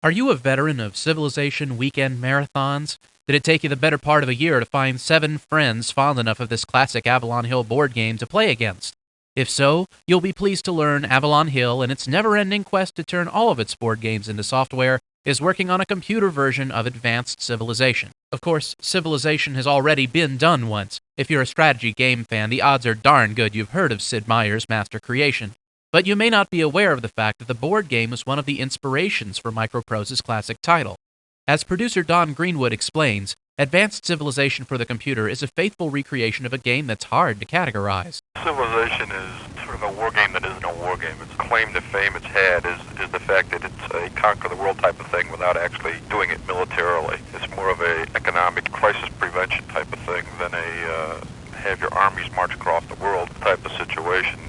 Are you a veteran of Civilization weekend marathons? Did it take you the better part of a year to find 7 friends fond enough of this classic Avalon Hill board game to play against? If so, you'll be pleased to learn Avalon Hill and its never-ending quest to turn all of its board games into software is working on a computer version of Advanced Civilization. Of course, Civilization has already been done once. If you're a strategy game fan, the odds are darn good you've heard of Sid Meier's master creation. But you may not be aware of the fact that the board game was one of the inspirations for Microprose's classic title. As producer Don Greenwood explains, Advanced Civilization for the computer is a faithful recreation of a game that's hard to categorize. Civilization is sort of a war game that isn't a war game. Its claim to fame it's had is the fact that it's a conquer the world type of thing without actually doing it militarily. It's more of a economic crisis prevention type of thing than a have your armies march across the world type of situation.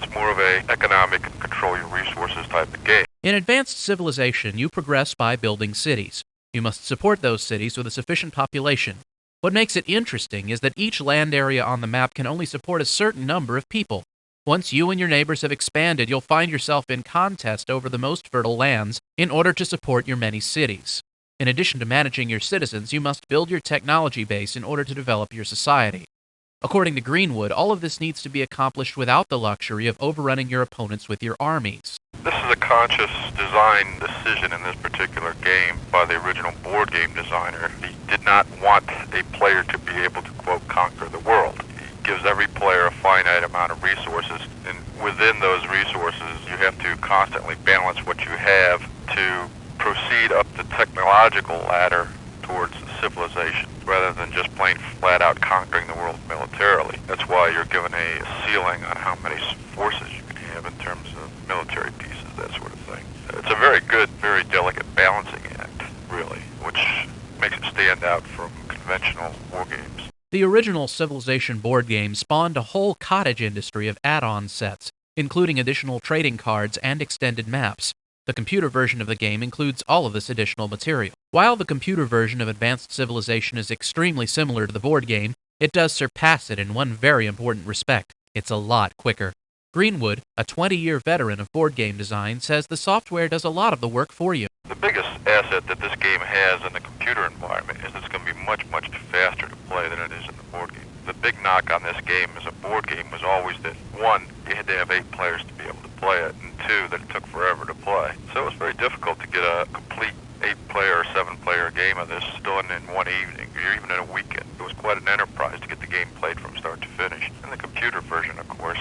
It's more of a economic and control your resources type of game. In Advanced Civilization, you progress by building cities. You must support those cities with a sufficient population. What makes it interesting is that each land area on the map can only support a certain number of people. Once you and your neighbors have expanded, you'll find yourself in contest over the most fertile lands in order to support your many cities. In addition to managing your citizens, you must build your technology base in order to develop your society. According to Greenwood, all of this needs to be accomplished without the luxury of overrunning your opponents with your armies. This is a conscious design decision in this particular game by the original board game designer. He did not want a player to be able to, quote, conquer the world. He gives every player a finite amount of resources, and within those resources you have to constantly balance what you have to proceed up the technological ladder towards civilization, rather than just plain flat-out conquering the world militarily. That's why you're given a ceiling on how many forces you can have in terms of military pieces, that sort of thing. It's a very good, very delicate balancing act, really, which makes it stand out from conventional war games. The original Civilization board game spawned a whole cottage industry of add-on sets, including additional trading cards and extended maps. The computer version of the game includes all of this additional material. While the computer version of Advanced Civilization is extremely similar to the board game, it does surpass it in one very important respect. It's a lot quicker. Greenwood, a 20-year veteran of board game design, says the software does a lot of the work for you. The biggest asset that this game has in the computer environment is it's going to be much, much faster to play than it is in the board game. The big knock on this game as a board game was always that, 1, you had to have 8 players to be able to play it, and 2, that it took forever to play. So it was very difficult to get a complete 8-player or 7-player game of this done in one evening, or even in a weekend. It was quite an enterprise to get the game played from start to finish. And the computer version, of course,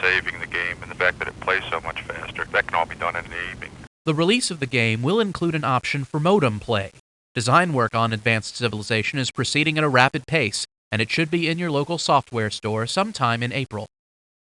saving the game and the fact that it plays so much faster, that can all be done in an evening. The release of the game will include an option for modem play. Design work on Advanced Civilization is proceeding at a rapid pace, and it should be in your local software store sometime in April.